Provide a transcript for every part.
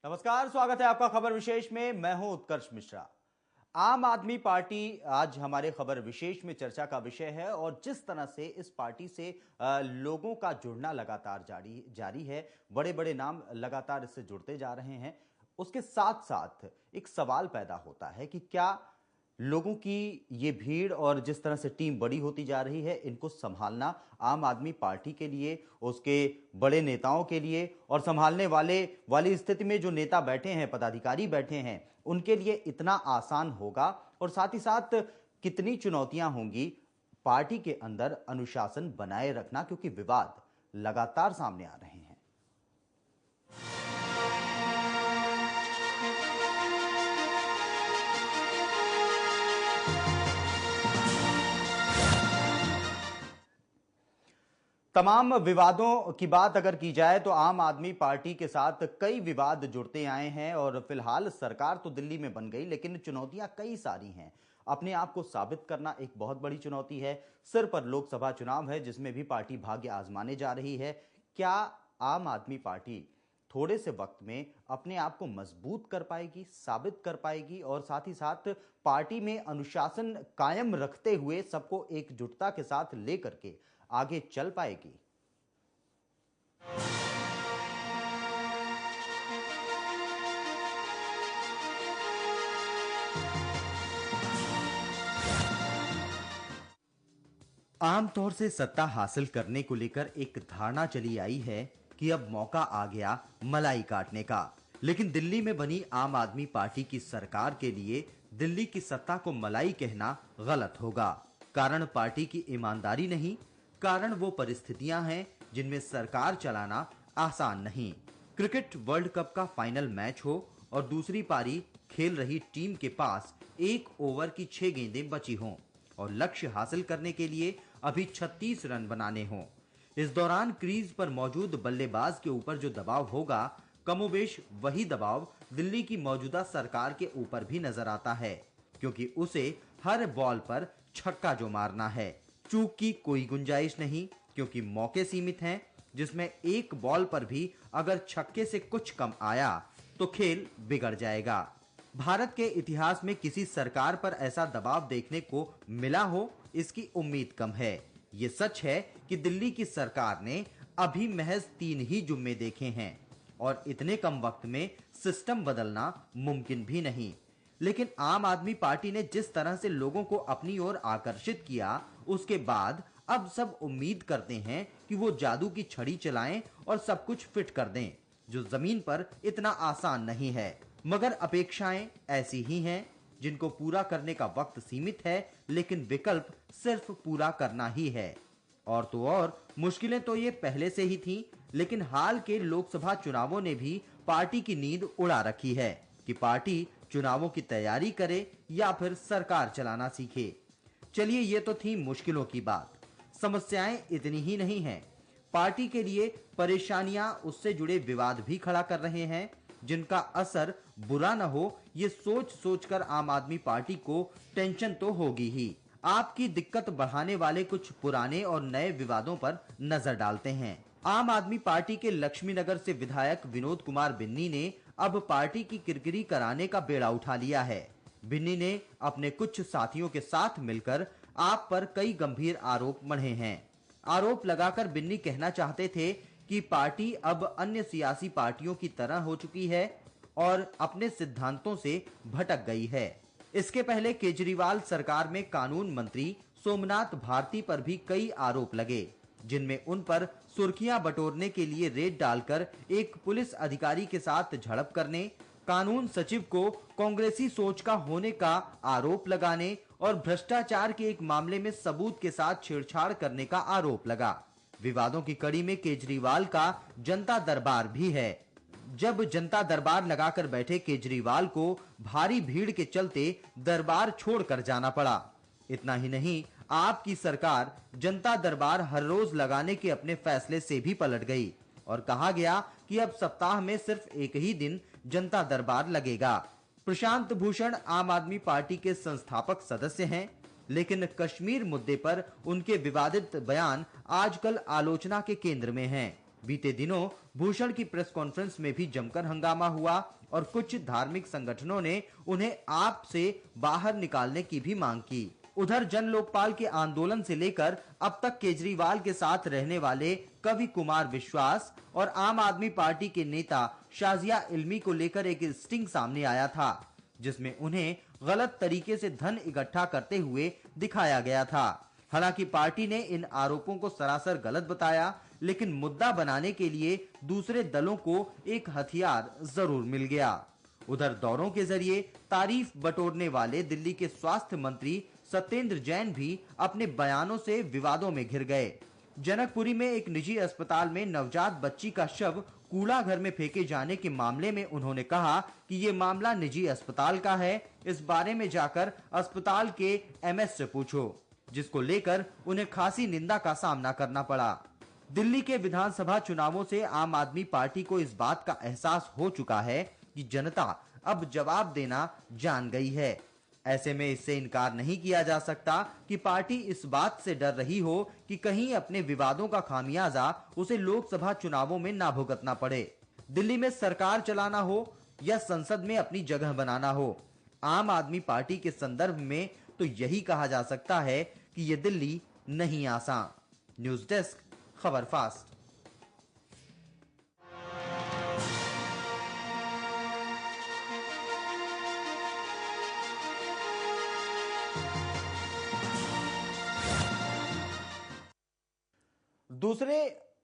नमस्कार, स्वागत है आपका खबर विशेष में। मैं हूं उत्कर्ष मिश्रा। आम आदमी पार्टी आज हमारे खबर विशेष में चर्चा का विषय है और जिस तरह से इस पार्टी से लोगों का जुड़ना लगातार जारी है, बड़े बड़े नाम लगातार इससे जुड़ते जा रहे हैं, उसके साथ साथ एक सवाल पैदा होता है कि क्या लोगों की ये भीड़ और जिस तरह से टीम बड़ी होती जा रही है, इनको संभालना आम आदमी पार्टी के लिए, उसके बड़े नेताओं के लिए और संभालने वाली स्थिति में जो नेता बैठे हैं, पदाधिकारी बैठे हैं, उनके लिए इतना आसान होगा? और साथ ही साथ कितनी चुनौतियां होंगी पार्टी के अंदर अनुशासन बनाए रखना, क्योंकि विवाद लगातार सामने आ रहे हैं। तमाम विवादों की बात अगर की जाए तो आम आदमी पार्टी के साथ कई विवाद जुड़ते आए हैं और फिलहाल सरकार तो दिल्ली में बन गई, लेकिन चुनौतियां कई सारी हैं। अपने आप को साबित करना एक बहुत बड़ी चुनौती है। सिर पर लोकसभा चुनाव है जिसमें भी पार्टी भाग्य आजमाने जा रही है। क्या आम आदमी पार्टी थोड़े से वक्त में अपने आप को मजबूत कर पाएगी, साबित कर पाएगी और साथ ही साथ पार्टी में अनुशासन कायम रखते हुए सबको एकजुटता के साथ लेकर के आगे चल पाएगी? आमतौर से सत्ता हासिल करने को लेकर एक धारणा चली आई है कि अब मौका आ गया मलाई काटने का। लेकिन दिल्ली में बनी आम आदमी पार्टी की सरकार के लिए दिल्ली की सत्ता को मलाई कहना गलत होगा। कारण पार्टी की ईमानदारी नहीं, कारण वो परिस्थितियां हैं जिनमें सरकार चलाना आसान नहीं। क्रिकेट वर्ल्ड कप का फाइनल मैच हो और दूसरी पारी खेल रही टीम के पास 1 ओवर की 6 गेंदें बची हों और लक्ष्य हासिल करने के लिए अभी 36 रन बनाने हों। इस दौरान क्रीज पर मौजूद बल्लेबाज के ऊपर जो दबाव होगा, कमोबेश वही दबाव दिल्ली की मौजूदा सरकार के ऊपर भी नजर आता है, क्योंकि उसे हर बॉल पर छक्का जो मारना है। चूक की कोई गुंजाइश नहीं, क्योंकि मौके सीमित हैं, जिसमें एक बॉल पर भी अगर छक्के से कुछ कम आया तो खेल बिगड़ जाएगा। भारत के इतिहास में किसी सरकार पर ऐसा दबाव देखने को मिला हो, इसकी उम्मीद कम है। ये सच है कि दिल्ली की सरकार ने अभी महज 3 ही जुम्मे देखे हैं और इतने कम वक्त में सिस्टम बदलना मुमकिन भी नहीं। लेकिन आम आदमी पार्टी ने जिस तरह से लोगों को अपनी ओर आकर्षित किया, उसके बाद अब सब उम्मीद करते हैं कि वो जादू की छड़ी चलाएं और सब कुछ फिट कर दें, जो जमीन पर इतना आसान नहीं है। मगर अपेक्षाएं ऐसी ही हैं जिनको पूरा करने का वक्त सीमित है, लेकिन विकल्प सिर्फ पूरा करना ही है। और तो और मुश्किलें तो ये पहले से ही थी, लेकिन हाल के लोकसभा चुनावों ने भी पार्टी की नींद उड़ा रखी है कि पार्टी चुनावों की तैयारी करे या फिर सरकार चलाना सीखे। चलिए, ये तो थी मुश्किलों की बात। समस्याएं इतनी ही नहीं हैं। पार्टी के लिए परेशानियां उससे जुड़े विवाद भी खड़ा कर रहे हैं, जिनका असर बुरा न हो, ये सोच सोचकर आम आदमी पार्टी को टेंशन तो होगी ही। आपकी दिक्कत बढ़ाने वाले कुछ पुराने और नए विवादों पर नजर डालते हैं। आम आदमी पार्टी के लक्ष्मीनगर से विधायक विनोद कुमार बिन्नी ने अब पार्टी की किरकिरी कराने का बेड़ा उठा लिया है। बिन्नी ने अपने कुछ साथियों के साथ मिलकर आप पर कई गंभीर आरोप मढ़े हैं। आरोप लगाकर बिन्नी कहना चाहते थे कि पार्टी अब अन्य सियासी पार्टियों की तरह हो चुकी है और अपने सिद्धांतों से भटक गई है। इसके पहले केजरीवाल सरकार में कानून मंत्री सोमनाथ भारती पर भी कई आरोप लगे, जिनमें उन पर सुर्खियां बटोरने के लिए रेड डालकर एक पुलिस अधिकारी के साथ झड़प करने, कानून सचिव को कांग्रेसी सोच का होने का आरोप लगाने और भ्रष्टाचार के एक मामले में सबूत के साथ छेड़छाड़ करने का आरोप लगा। विवादों की कड़ी में केजरीवाल का जनता दरबार भी है। जब जनता दरबार लगाकर बैठे केजरीवाल को भारी भीड़ के चलते दरबार छोड़कर जाना पड़ा। इतना ही नहीं, आपकी सरकार जनता दरबार हर रोज लगाने के अपने फैसले से भी पलट गई और कहा गया कि अब सप्ताह में सिर्फ एक ही दिन जनता दरबार लगेगा। प्रशांत भूषण आम आदमी पार्टी के संस्थापक सदस्य हैं, लेकिन कश्मीर मुद्दे पर उनके विवादित बयान आजकल आलोचना के केंद्र में हैं। बीते दिनों भूषण की प्रेस कॉन्फ्रेंस में भी जमकर हंगामा हुआ और कुछ धार्मिक संगठनों ने उन्हें आप से बाहर निकालने की भी मांग की। उधर जन लोकपाल के आंदोलन से लेकर अब तक केजरीवाल के साथ रहने वाले कवि कुमार विश्वास और आम आदमी पार्टी के नेता शाजिया इल्मी को लेकर एक स्टिंग सामने आया था, जिसमें उन्हें गलत तरीके से धन इकट्ठा करते हुए दिखाया गया था। हालांकि पार्टी ने इन आरोपों को सरासर गलत बताया, लेकिन मुद्दा बनाने के लिए दूसरे दलों को एक हथियार जरूर मिल गया। उधर दौरों के जरिए तारीफ बटोरने वाले दिल्ली के स्वास्थ्य मंत्री सत्येंद्र जैन भी अपने बयानों से विवादों में घिर गए। जनकपुरी में एक निजी अस्पताल में नवजात बच्ची का शव कूड़ा घर में फेंके जाने के मामले में उन्होंने कहा कि ये मामला निजी अस्पताल का है, इस बारे में जाकर अस्पताल के एमएस से पूछो, जिसको लेकर उन्हें खासी निंदा का सामना करना पड़ा। दिल्ली के विधानसभा चुनावों से आम आदमी पार्टी को इस बात का एहसास हो चुका है कि जनता अब जवाब देना जान गई है। ऐसे में इससे इनकार नहीं किया जा सकता कि पार्टी इस बात से डर रही हो कि कहीं अपने विवादों का खामियाजा उसे लोकसभा चुनावों में ना भुगतना पड़े। दिल्ली में सरकार चलाना हो या संसद में अपनी जगह बनाना हो, आम आदमी पार्टी के संदर्भ में तो यही कहा जा सकता है कि ये दिल्ली नहीं आसान। न्यूज डेस्क, खबर फास्ट।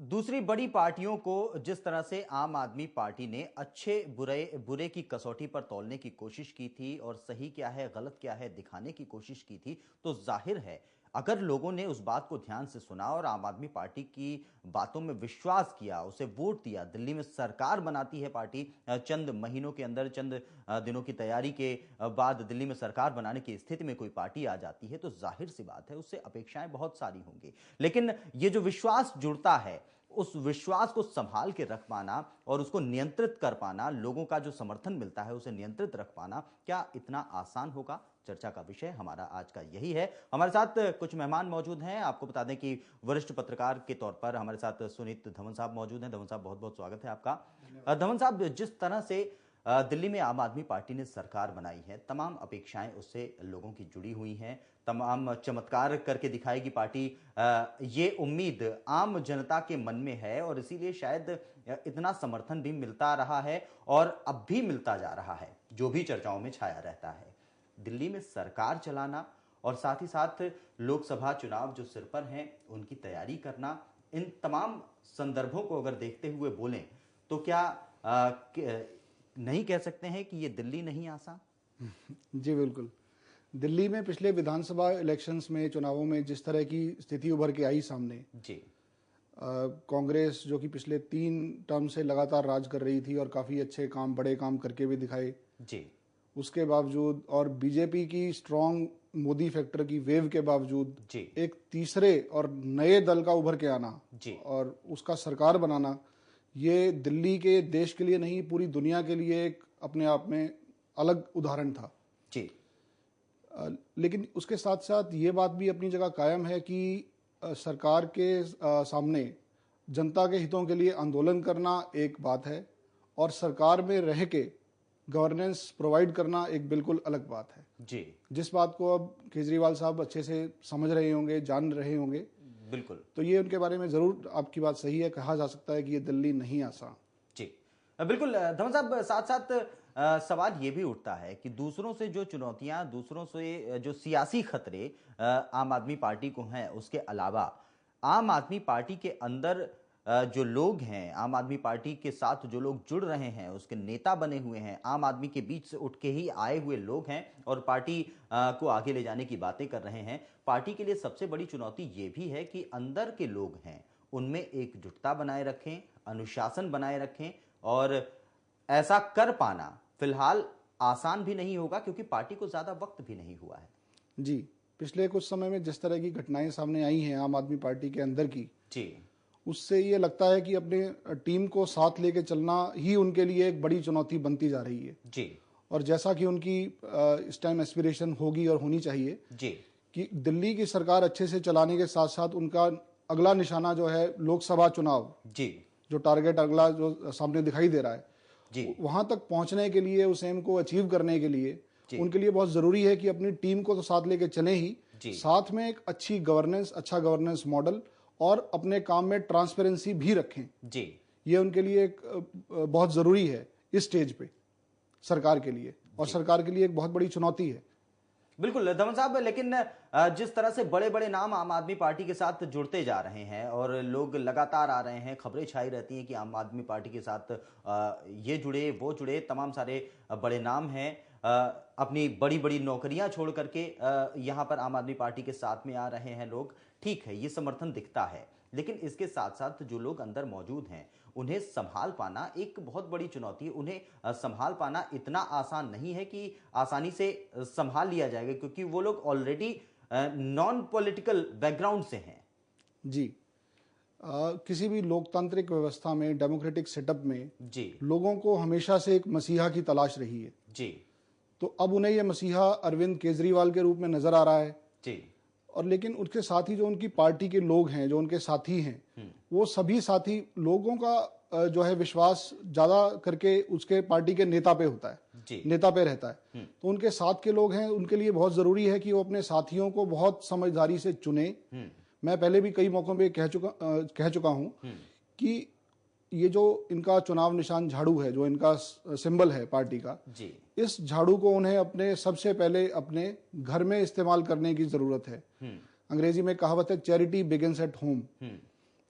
दूसरी बड़ी पार्टियों को जिस तरह से आम आदमी पार्टी ने अच्छे बुरे की कसौटी पर तौलने की कोशिश की थी और सही क्या है गलत क्या है दिखाने की कोशिश की थी, तो जाहिर है अगर लोगों ने उस बात को ध्यान से सुना और आम आदमी पार्टी की बातों में विश्वास किया, उसे वोट दिया, दिल्ली में सरकार बनाती है पार्टी चंद महीनों के अंदर, चंद दिनों की तैयारी के बाद दिल्ली में सरकार बनाने की स्थिति में कोई पार्टी आ जाती है, तो जाहिर सी बात है उससे अपेक्षाएं बहुत सारी होंगी। लेकिन ये जो विश्वास जुड़ता है, उस विश्वास को संभाल के रख पाना और उसको नियंत्रित कर पाना, लोगों का जो समर्थन मिलता है उसे नियंत्रित रख पाना, क्या इतना आसान होगा? चर्चा का विषय हमारा आज का यही है। हमारे साथ कुछ मेहमान मौजूद हैं। आपको बता दें कि वरिष्ठ पत्रकार के तौर पर हमारे साथ सुनीत धवन साहब मौजूद हैं। धवन साहब, बहुत बहुत स्वागत है आपका। धवन साहब, जिस तरह से दिल्ली में आम आदमी पार्टी ने सरकार बनाई है, तमाम अपेक्षाएं उससे लोगों की जुड़ी हुई हैं, तमाम चमत्कार करके दिखाएगी पार्टी, ये उम्मीद आम जनता के मन में है और इसीलिए शायद इतना समर्थन भी मिलता रहा है और अब भी मिलता जा रहा है, जो भी चर्चाओं में छाया रहता है। दिल्ली में सरकार चलाना और साथ ही साथ लोकसभा चुनाव जो सिर पर हैं उनकी तैयारी करना, इन तमाम संदर्भों को अगर देखते हुए बोलें तो क्या नहीं कह सकते हैं कि ये दिल्ली नहीं आसान? जी बिल्कुल। दिल्ली में पिछले विधानसभा इलेक्शंस में, चुनावों में जिस तरह की स्थिति उभर के आई सामने, जी कांग्रेस जो कि पिछले 3 टर्म से लगातार राज कर रही थी और काफी अच्छे काम, बड़े काम करके भी दिखाए, जी उसके बावजूद, और बीजेपी की स्ट्रांग मोदी फैक्टर की वेव के बावजूद एक तीसरे और नए दल का उभर के आना और उसका सरकार बनाना, ये दिल्ली के देश के लिए नहीं पूरी दुनिया के लिए एक अपने आप में अलग उदाहरण था। जी लेकिन उसके साथ साथ ये बात भी अपनी जगह कायम है कि सरकार के सामने जनता के हितों के लिए आंदोलन करना एक बात है और सरकार में रह के गवर्नेंस प्रोवाइड करना एक बिल्कुल अलग बात है। जी जिस बात को अब केजरीवाल साहब अच्छे से समझ रहे होंगे, जान रहे होंगे, बिल्कुल, तो ये उनके बारे में जरूर आपकी बात सही है, कहा जा सकता है कि ये दिल्ली नहीं आसान। जी बिल्कुल। धवन साहब, साथ साथ सवाल ये भी उठता है कि दूसरों से जो चुनौतियां, दूसरों से जो सियासी खतरे आम आदमी पार्टी को हैं, उसके अलावा आम आदमी पार्टी के अंदर जो लोग हैं, आम आदमी पार्टी के साथ जो लोग जुड़ रहे हैं, उसके नेता बने हुए हैं, आम आदमी के बीच से उठ के ही आए हुए लोग हैं और पार्टी को आगे ले जाने की बातें कर रहे हैं। पार्टी के लिए सबसे बड़ी चुनौती ये भी है कि अंदर के लोग हैं उनमें एकजुटता बनाए रखें, अनुशासन बनाए रखें, और ऐसा कर पाना फिलहाल आसान भी नहीं होगा क्योंकि पार्टी को ज्यादा वक्त भी नहीं हुआ है। जी पिछले कुछ समय में जिस तरह की घटनाएं सामने आई हैं आम आदमी पार्टी के अंदर की, जी उससे ये लगता है कि अपने टीम को साथ लेके चलना ही उनके लिए एक बड़ी चुनौती बनती जा रही है। जी और जैसा कि उनकी इस टाइम एस्पिरेशन होगी और होनी चाहिए, जी कि दिल्ली की सरकार अच्छे से चलाने के साथ साथ उनका अगला निशाना जो है लोकसभा चुनाव, जी जो टारगेट अगला जो सामने दिखाई दे रहा है जी, वहां तक पहुंचने के लिए, उस एम को अचीव करने के लिए उनके लिए बहुत जरूरी है कि अपनी टीम को तो साथ लेके चले ही, साथ में एक अच्छा गवर्नेंस मॉडल और अपने काम में ट्रांसपेरेंसी भी रखें जी। ये उनके लिए एक बहुत जरूरी है इस स्टेज पे सरकार के लिए, और सरकार के लिए एक बहुत बड़ी चुनौती है। बिल्कुल दमन साहब, लेकिन जिस तरह से बड़े बड़े नाम आम आदमी पार्टी के साथ जुड़ते जा रहे हैं और लोग लगातार आ रहे हैं, खबरें छाई रहती हैं कि आम आदमी पार्टी के साथ ये जुड़े वो जुड़े, तमाम सारे बड़े नाम हैं, अपनी बड़ी बड़ी नौकरियां छोड़ करके यहाँ पर आम आदमी पार्टी के साथ में आ रहे हैं लोग। ठीक है, ये समर्थन दिखता है, लेकिन इसके साथ साथ जो लोग अंदर मौजूद हैं उन्हें संभाल पाना एक बहुत बड़ी चुनौती है। उन्हें संभाल पाना इतना आसान नहीं है कि आसानी से संभाल लिया जाएगा, क्योंकि वो लोग ऑलरेडी नॉन पॉलिटिकल बैकग्राउंड से हैं जी। किसी भी लोकतांत्रिक व्यवस्था में, डेमोक्रेटिक सेटअप में जी, लोगों को हमेशा से एक मसीहा की तलाश रही है जी। तो अब उन्हें यह मसीहा अरविंद केजरीवाल के रूप में नजर आ रहा है जी। और लेकिन उसके साथ ही जो उनकी पार्टी के लोग हैं, जो उनके साथी हैं, वो सभी साथी लोगों का जो है विश्वास ज्यादा करके उसके पार्टी के नेता पे होता है जी, नेता पे रहता है। तो उनके साथ के लोग हैं, उनके लिए बहुत जरूरी है कि वो अपने साथियों को बहुत समझदारी से चुने। मैं पहले भी कई मौकों पे कह चुका हूं कि ये जो इनका चुनाव निशान झाड़ू है, जो इनका सिंबल है पार्टी का जी, इस झाड़ू को उन्हें अपने सबसे पहले अपने घर में इस्तेमाल करने की जरूरत है। अंग्रेजी में कहावत है, चैरिटी बिगिंस एट होम।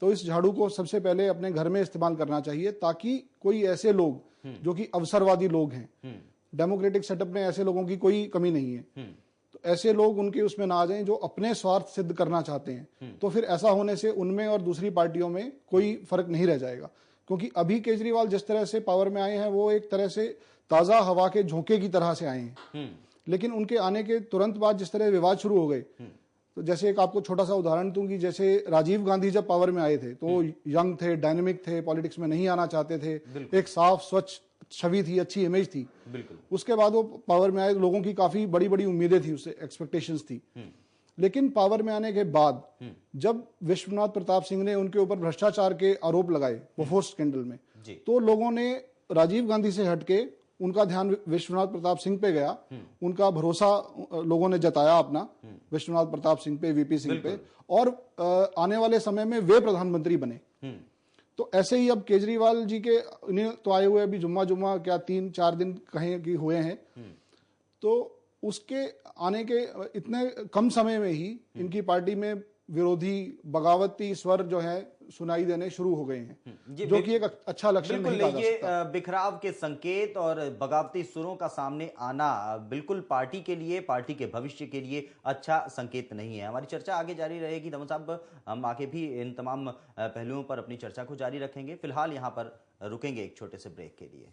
तो इस झाड़ू को सबसे पहले अपने घर में इस्तेमाल करना चाहिए, ताकि कोई ऐसे लोग जो कि अवसरवादी लोग हैं, डेमोक्रेटिक सेटअप में ऐसे लोगों की कोई कमी नहीं है, तो ऐसे लोग उनके उसमें ना आ जाएं जो अपने स्वार्थ सिद्ध करना चाहते हैं। तो फिर ऐसा होने से उनमें और दूसरी पार्टियों में कोई फर्क नहीं रह जाएगा। क्योंकि अभी केजरीवाल जिस तरह से पावर में आए हैं, वो एक तरह से ताजा हवा के झोंके की तरह से आए हैं, लेकिन उनके आने के तुरंत बाद जिस तरह विवाद शुरू हो गए, तो जैसे एक आपको छोटा सा उदाहरण दूंगी, जैसे राजीव गांधी जब पावर में आए थे तो यंग थे, डायनेमिक थे, पॉलिटिक्स में नहीं आना चाहते थे, एक साफ स्वच्छ छवि थी, अच्छी इमेज थी। उसके बाद वो पावर में आए, लोगों की काफी बड़ी बड़ी उम्मीदें थी, उससे एक्सपेक्टेशंस थी। लेकिन पावर में आने के बाद जब विश्वनाथ प्रताप सिंह ने उनके ऊपर भ्रष्टाचार के आरोप लगाए बोफोर्स स्कैंडल में, तो लोगों ने राजीव गांधी से हटके उनका ध्यान विश्वनाथ प्रताप सिंह पे गया, उनका भरोसा लोगों ने जताया अपना विश्वनाथ प्रताप सिंह पे, वीपी सिंह पे, और आने वाले समय में वे प्रधानमंत्री बने। तो ऐसे ही अब केजरीवाल जी के तो आए हुए अभी जुम्मा क्या 3-4 दिन कहीं की हुए हैं, तो उसके आने के इतने कम समय में ही इनकी पार्टी में विरोधी बगावती स्वर जो है सुनाई देने शुरू हो गए हैं, जो कि एक अच्छा लक्षण नहीं कहा जा सकता। ये बिखराव के संकेत और बगावती सुरों का सामने आना बिल्कुल पार्टी के लिए, पार्टी के भविष्य के लिए अच्छा संकेत नहीं है। हमारी चर्चा आगे जारी रहेगी दमन साहब, हम आगे भी इन तमाम पहलुओं पर अपनी चर्चा को जारी रखेंगे। फिलहाल यहाँ पर रुकेंगे एक छोटे से ब्रेक के लिए।